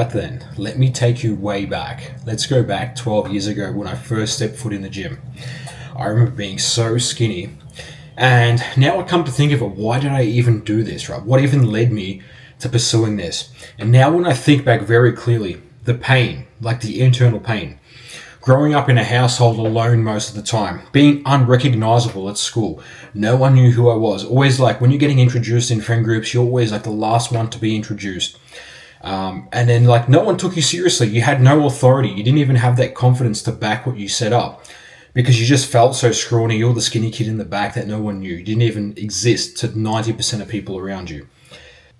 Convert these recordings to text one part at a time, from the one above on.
Right then, let me take you way back. Let's go back 12 years ago when I first stepped foot in the gym. I remember being so skinny, and now I come to think of it, why did I even do this, right? What even led me to pursuing this? And now when I think back very clearly, the pain, like the internal pain, growing up in a household alone most of the time, being unrecognizable at school, no one knew who I was, always like when you're getting introduced in friend groups, you're always like the last one to be introduced. And then like no one took you seriously. You had no authority. You didn't even have that confidence to back what you set up because you just felt so scrawny. You're the skinny kid in the back that no one knew. You didn't even exist to 90% of people around you.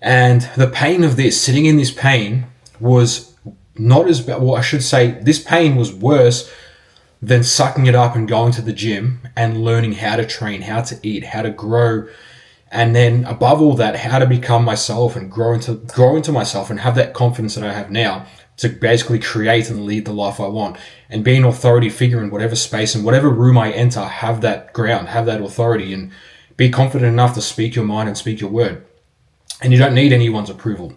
And the pain of this, sitting in this pain was not as bad. Well, I should say this pain was worse than sucking it up and going to the gym and learning how to train, how to eat, how to grow. And then above all that, how to become myself and grow into myself and have that confidence that I have now to basically create and lead the life I want and be an authority figure in whatever space and whatever room I enter, have that ground, have that authority and be confident enough to speak your mind and speak your word. And you don't need anyone's approval.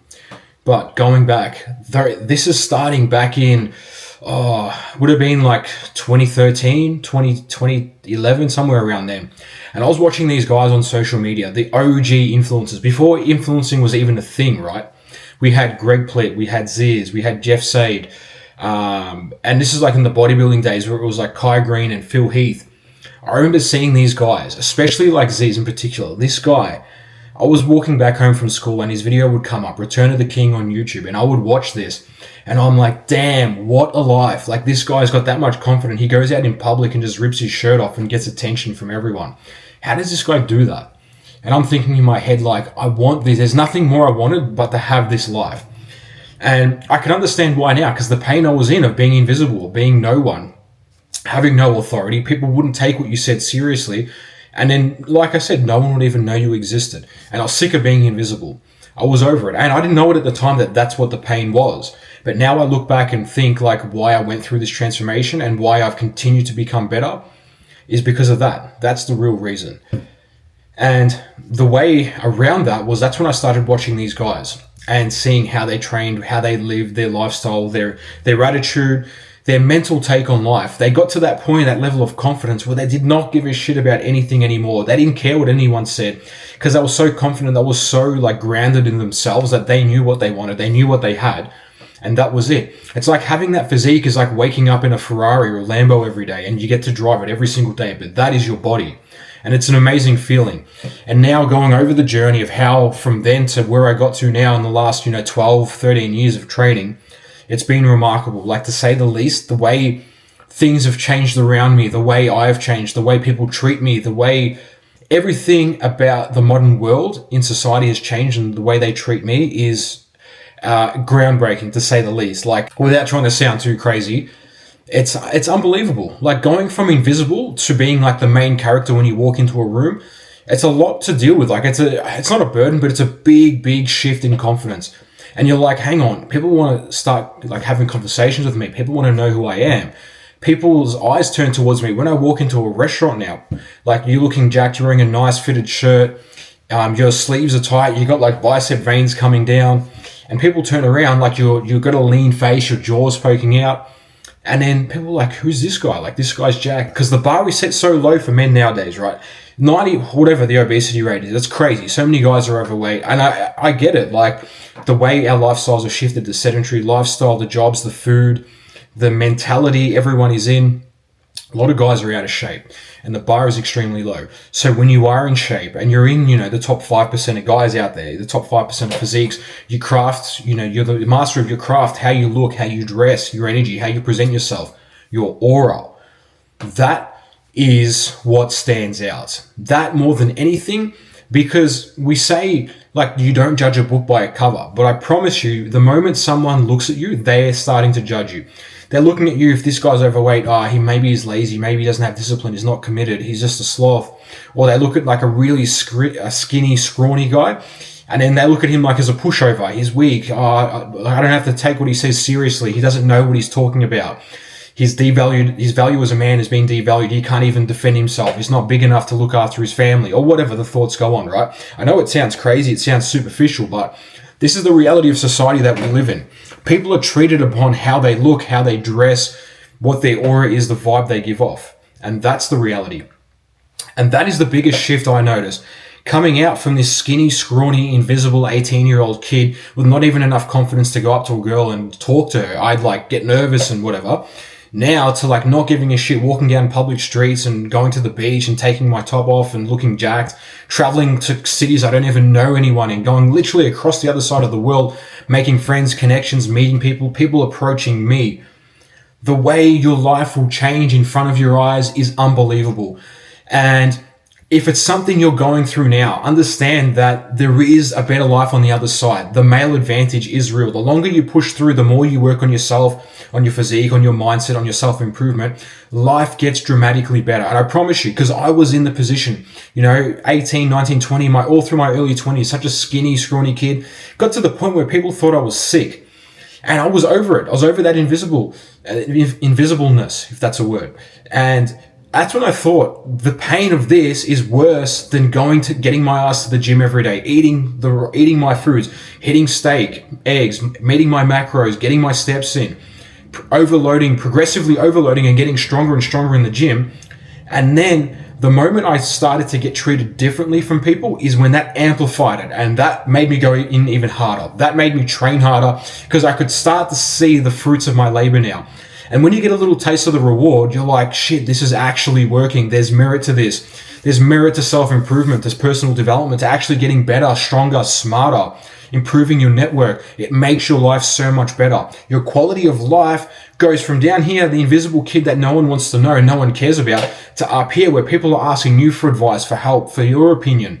But going back, this is starting back in, would have been like 2013, 2011, somewhere around then. And I was watching these guys on social media, the OG influencers, before influencing was even a thing, right? We had Greg Plitt, we had Ziz, we had Jeff Sade. And this is like in the bodybuilding days where it was like Kai Green and Phil Heath. I remember seeing these guys, especially like Ziz in particular. This guy, I was walking back home from school and his video would come up, Return of the King on YouTube, and I would watch this and I'm like, damn, what a life. Like this guy's got that much confidence. He goes out in public and just rips his shirt off and gets attention from everyone. How does this guy do that? And I'm thinking in my head, like, I want this. There's nothing more I wanted but to have this life. And I can understand why now, because the pain I was in of being invisible, being no one, having no authority, people wouldn't take what you said seriously. And then, like I said, no one would even know you existed. And I was sick of being invisible. I was over it. And I didn't know it at the time that that's what the pain was. But now I look back and think like why I went through this transformation and why I've continued to become better is because of that. That's the real reason. And the way around that was that's when I started watching these guys and seeing how they trained, how they lived, their lifestyle, their attitude, their mental take on life. They got to that point, that level of confidence where they did not give a shit about anything anymore. They didn't care what anyone said because they were so confident, they were so like grounded in themselves that they knew what they wanted. They knew what they had. And that was it. It's like having that physique is like waking up in a Ferrari or a Lambo every day and you get to drive it every single day, but that is your body. And it's an amazing feeling. And now going over the journey of how from then to where I got to now in the last, 12, 13 years of training, it's been remarkable. Like to say the least, the way things have changed around me, the way I have changed, the way people treat me, the way everything about the modern world in society has changed and the way they treat me is groundbreaking to say the least. Like without trying to sound too crazy, it's unbelievable. Like going from invisible to being like the main character when you walk into a room, it's a lot to deal with. Like it's not a burden, but it's a big shift in confidence. And you're like, hang on, people want to start like having conversations with me. People want to know who I am. People's eyes turn towards me. When I walk into a restaurant now, like you're looking jacked, you're wearing a nice fitted shirt, your sleeves are tight, you got like bicep veins coming down, and people turn around like you've got a lean face, your jaw's poking out. And then people are like, who's this guy? Like this guy's jacked. Because the bar is set so low for men nowadays, right? 90, whatever the obesity rate is, it's crazy. So many guys are overweight. And I get it. Like the way our lifestyles have shifted, the sedentary lifestyle, the jobs, the food, the mentality everyone is in. A lot of guys are out of shape and the bar is extremely low. So when you are in shape and you're in, the top 5% of guys out there, the top 5% of physiques, your craft, you're the master of your craft, how you look, how you dress, your energy, how you present yourself, your aura. That is what stands out. That more than anything, because we say like you don't judge a book by a cover, but I promise you the moment someone looks at you, they're starting to judge you. They're looking at you, if this guy's overweight, he maybe is lazy, maybe he doesn't have discipline, he's not committed, he's just a sloth. Or they look at like a really skinny, scrawny guy, and then they look at him like as a pushover, he's weak, I don't have to take what he says seriously, he doesn't know what he's talking about. He's devalued, his value as a man has been devalued, he can't even defend himself, he's not big enough to look after his family, or whatever the thoughts go on, right? I know it sounds crazy, it sounds superficial, but this is the reality of society that we live in. People are treated upon how they look, how they dress, what their aura is, the vibe they give off. And that's the reality. And that is the biggest shift I noticed. Coming out from this skinny, scrawny, invisible 18-year-old kid with not even enough confidence to go up to a girl and talk to her. I'd like get nervous and whatever. Now to like not giving a shit, walking down public streets and going to the beach and taking my top off and looking jacked, traveling to cities I don't even know anyone in, going literally across the other side of the world, making friends, connections, meeting people approaching me. The way your life will change in front of your eyes is unbelievable. And if it's something you're going through now, understand that there is a better life on the other side. The male advantage is real. The longer you push through, the more you work on yourself, on your physique, on your mindset, on your self-improvement, life gets dramatically better. And I promise you, because I was in the position, 18, 19, 20, all through my early 20s, such a skinny, scrawny kid, got to the point where people thought I was sick. And I was over it. I was over that invisibleness, if that's a word. And that's when I thought the pain of this is worse than getting my ass to the gym every day, eating my foods, hitting steak, eggs, meeting my macros, getting my steps in, progressively overloading and getting stronger and stronger in the gym. And then the moment I started to get treated differently from people is when that amplified it. And that made me go in even harder. That made me train harder because I could start to see the fruits of my labor now. And when you get a little taste of the reward, you're like, shit, this is actually working. There's merit to this. There's merit to self-improvement. There's personal development, to actually getting better, stronger, smarter, improving your network. It makes your life so much better. Your quality of life goes from down here, the invisible kid that no one wants to know, no one cares about, to up here where people are asking you for advice, for help, for your opinion.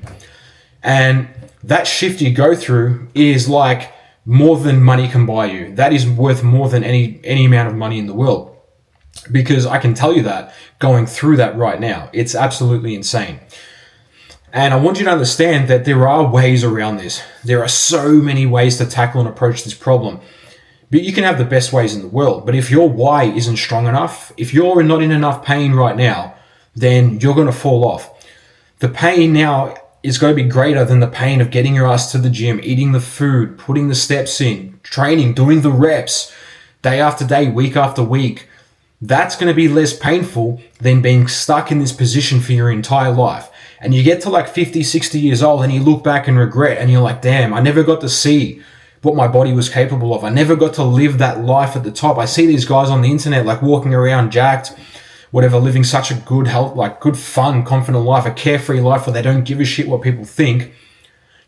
And that shift you go through is like more than money can buy you. That is worth more than any amount of money in the world. Because I can tell you that going through that right now, it's absolutely insane. And I want you to understand that there are ways around this. There are so many ways to tackle and approach this problem. But you can have the best ways in the world. But if your why isn't strong enough, if you're not in enough pain right now, then you're going to fall off. The pain now is going to be greater than the pain of getting your ass to the gym, eating the food, putting the steps in, training, doing the reps, day after day, week after week. That's going to be less painful than being stuck in this position for your entire life. And you get to like 50, 60 years old and you look back and regret and you're like, damn, I never got to see what my body was capable of. I never got to live that life at the top. I see these guys on the internet like walking around jacked, whatever, living such a good health, like good, fun, confident life, a carefree life where they don't give a shit what people think.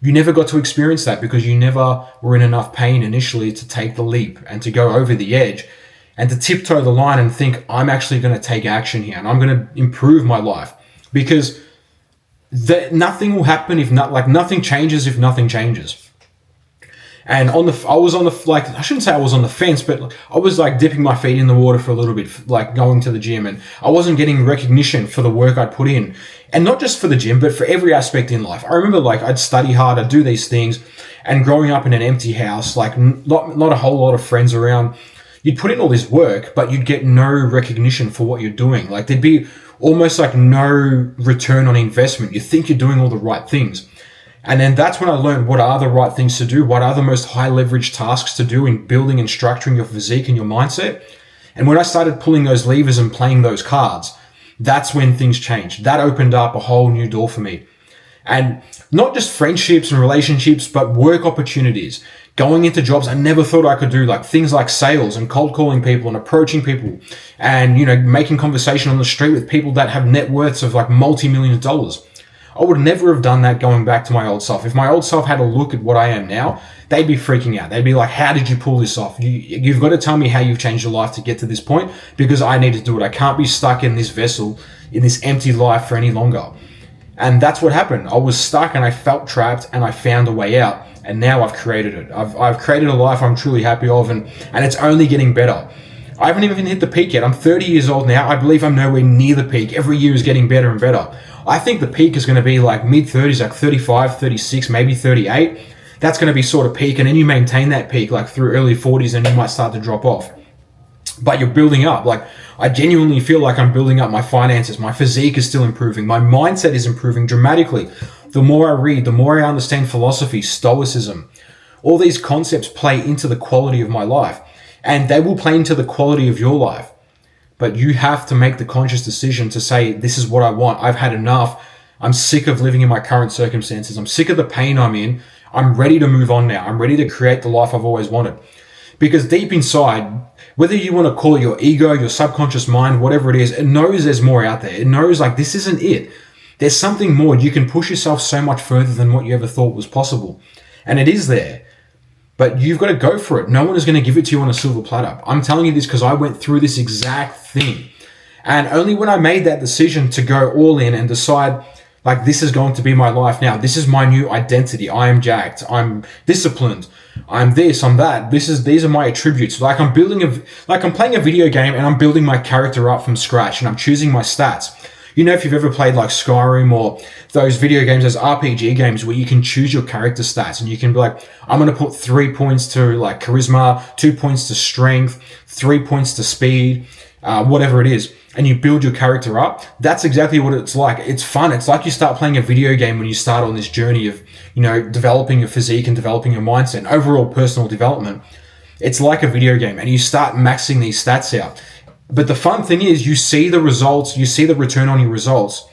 You never got to experience that because you never were in enough pain initially to take the leap and to go over the edge and to tiptoe the line and think, I'm actually going to take action here and I'm going to improve my life. Because nothing will happen nothing changes if nothing changes. And I was on the, like, I shouldn't say I was on the fence, but I was like dipping my feet in the water for a little bit, like going to the gym, and I wasn't getting recognition for the work I'd put in. And not just for the gym, but for every aspect in life. I remember like I'd study hard, I'd do these things, and growing up in an empty house, like not a whole lot of friends around, you'd put in all this work, but you'd get no recognition for what you're doing. Like there'd be almost like no return on investment. You think you're doing all the right things. And then that's when I learned what are the right things to do, what are the most high leverage tasks to do in building and structuring your physique and your mindset. And when I started pulling those levers and playing those cards, that's when things changed. That opened up a whole new door for me. And not just friendships and relationships, but work opportunities. Going into jobs I never thought I could do, like things like sales and cold calling people and approaching people and, making conversation on the street with people that have net worths of like multi-millions of dollars. I would never have done that going back to my old self. If my old self had a look at what I am now, they'd be freaking out. They'd be like, how did you pull this off? You've got to tell me how you've changed your life to get to this point, because I need to do it. I can't be stuck in this vessel, in this empty life for any longer. And that's what happened. I was stuck and I felt trapped and I found a way out. And now I've created it. I've created a life I'm truly happy of, and it's only getting better. I haven't even hit the peak yet. I'm 30 years old now. I believe I'm nowhere near the peak. Every year is getting better and better. I think the peak is going to be like mid-30s, like 35, 36, maybe 38. That's going to be sort of peak. And then you maintain that peak like through early 40s and you might start to drop off. But you're building up. Like I genuinely feel like I'm building up my finances. My physique is still improving. My mindset is improving dramatically. The more I read, the more I understand philosophy, stoicism, All these concepts play into the quality of my life, and they will play into the quality of your life. But you have to make the conscious decision to say, this is what I want. I've had enough. I'm sick of living in my current circumstances. I'm sick of the pain I'm in. I'm ready to move on now. I'm ready to create the life I've always wanted. Because deep inside, whether you want to call it your ego, your subconscious mind, whatever it is, it knows there's more out there. It knows like this isn't it. There's something more. You can push yourself so much further than what you ever thought was possible. And it is there. But you've got to go for it. No one is going to give it to you on a silver platter. I'm telling you this because I went through this exact thing. And only when I made that decision to go all in and decide, like, this is going to be my life now. This is my new identity. I am jacked. I'm disciplined. I'm this, I'm that. These are my attributes. Like I'm playing a video game and I'm building my character up from scratch and I'm choosing my stats. You know, if you've ever played like Skyrim or those video games, those RPG games where you can choose your character stats and you can be like, I'm going to put 3 points to like charisma, 2 points to strength, 3 points to speed, whatever it is. And you build your character up. That's exactly what it's like. It's fun. It's like you start playing a video game when you start on this journey of, you know, developing your physique and developing your mindset and overall personal development. It's like a video game and you start maxing these stats out. But the fun thing is you see the results, you see the return on your results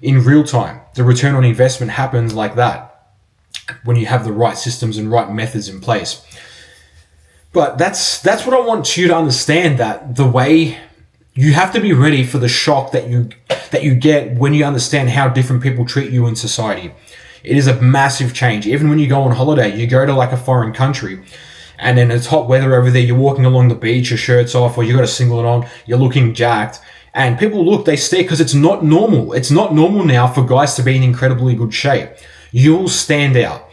in real time. The return on investment happens like that when you have the right systems and right methods in place. But that's what I want you to understand, that the way you have to be ready for the shock that you get when you understand how different people treat you in society. It is a massive change. Even when you go on holiday, you go to like a foreign country and then it's hot weather over there, you're walking along the beach, your shirt's off, or you got a singlet on, you're looking jacked. And people look, they stare because it's not normal. It's not normal now for guys to be in incredibly good shape. You'll stand out.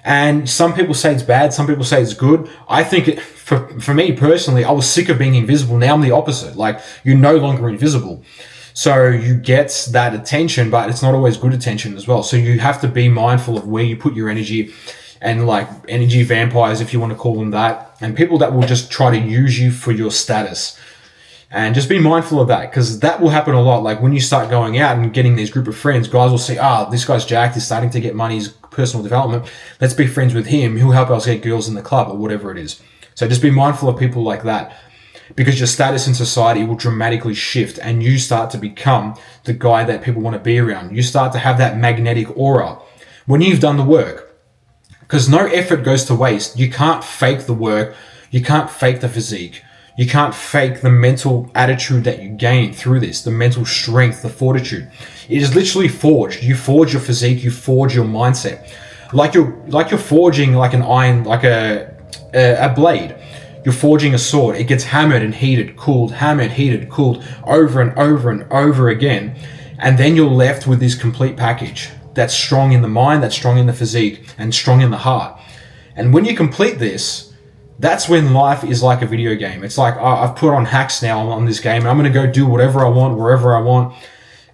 And some people say it's bad, some people say it's good. I think for me personally, I was sick of being invisible. Now I'm the opposite. Like, you're no longer invisible. So you get that attention, but it's not always good attention as well. So you have to be mindful of where you put your energy, and like energy vampires, if you want to call them that, and people that will just try to use you for your status. And just be mindful of that, because that will happen a lot. Like when you start going out and getting these group of friends, guys will say, this guy's jacked, he's starting to get money, he's personal development. Let's be friends with him. He'll help us get girls in the club or whatever it is. So just be mindful of people like that, because your status in society will dramatically shift and you start to become the guy that people want to be around. You start to have that magnetic aura when you've done the work, because no effort goes to waste. You can't fake the work. You can't fake the physique. You can't fake the mental attitude that you gain through this, the mental strength, the fortitude. It is literally forged. You forge your physique, you forge your mindset. Like you're forging like an iron, like a blade. You're forging a sword. It gets hammered and heated, cooled, hammered, heated, cooled over and over and over again. And then you're left with this complete package that's strong in the mind, that's strong in the physique, and strong in the heart. And when you complete this, that's when life is like a video game. It's like, I've put on hacks now on this game, and I'm going to go do whatever I want, wherever I want.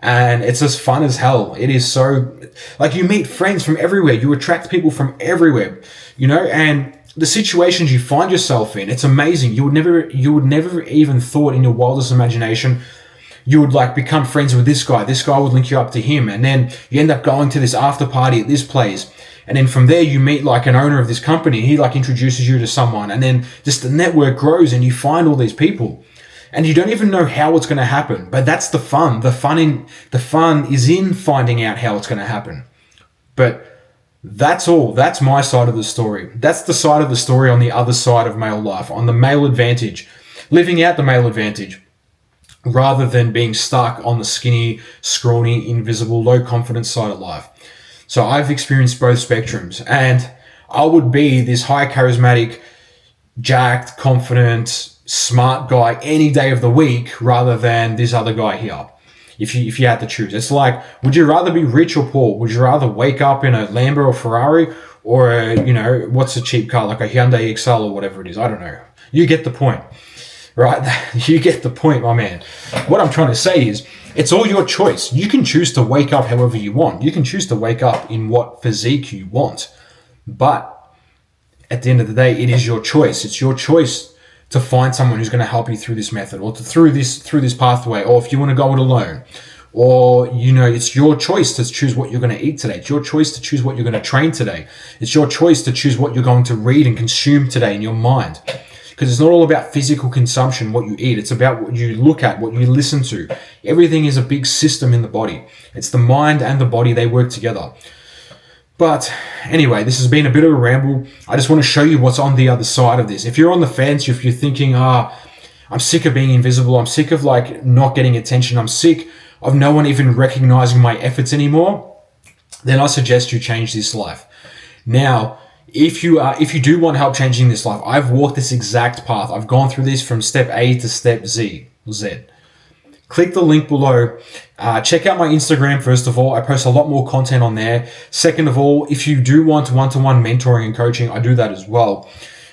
And it's as fun as hell. It is so, like, you meet friends from everywhere. You attract people from everywhere, you know, and the situations you find yourself in, it's amazing. You would never even thought in your wildest imagination you would like become friends with this guy. This guy would link you up to him. And then you end up going to this after party at this place. And then from there, you meet like an owner of this company. He like introduces you to someone. And then just the network grows and you find all these people. And you don't even know how it's going to happen. But that's the fun. The fun is in finding out how it's going to happen. But that's all. That's my side of the story. That's the side of the story on the other side of male life, on the male advantage. Living out the male advantage, rather than being stuck on the skinny, scrawny, invisible, low confidence side of life. So I've experienced both spectrums, and I would be this high charismatic, jacked, confident, smart guy any day of the week rather than this other guy here. If you had to choose, it's like, would you rather be rich or poor? Would you rather wake up in a Lambo or Ferrari, or what's a cheap car, like a Hyundai Excel or whatever it is? I don't know. You get the point. Right? You get the point, my man. What I'm trying to say is, it's all your choice. You can choose to wake up however you want. You can choose to wake up in what physique you want. But at the end of the day, it is your choice. It's your choice to find someone who's going to help you through this method, or through this pathway, or if you want to go it alone, Or, it's your choice to choose what you're going to eat today. It's your choice to choose what you're going to train today. It's your choice to choose what you're going to read and consume today in your mind. Because it's not all about physical consumption, what you eat. It's about what you look at, what you listen to. Everything is a big system in the body. It's the mind and the body, they work together. But anyway, this has been a bit of a ramble. I just want to show you what's on the other side of this. If you're on the fence, if you're thinking, I'm sick of being invisible, I'm sick of not getting attention, I'm sick of no one even recognizing my efforts anymore, then I suggest you change this life. Now, if you do want help changing this life, I've walked this exact path. I've gone through this from step A to step Z. Click the link below. Check out my Instagram, first of all. I post a lot more content on there. Second of all, if you do want one-to-one mentoring and coaching, I do that as well.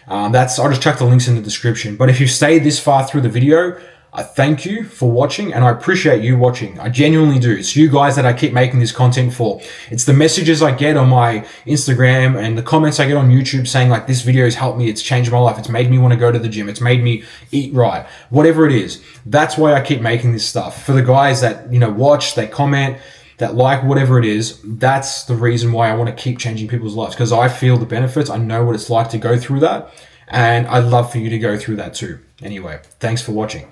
I'll just chuck the links in the description. But if you stayed this far through the video, I thank you for watching, and I appreciate you watching. I genuinely do. It's you guys that I keep making this content for. It's the messages I get on my Instagram and the comments I get on YouTube saying this video has helped me, it's changed my life, it's made me want to go to the gym, it's made me eat right, whatever it is. That's why I keep making this stuff. For the guys that, watch, they comment, that like whatever it is, that's the reason why I want to keep changing people's lives, because I feel the benefits. I know what it's like to go through that, and I'd love for you to go through that too. Anyway, thanks for watching.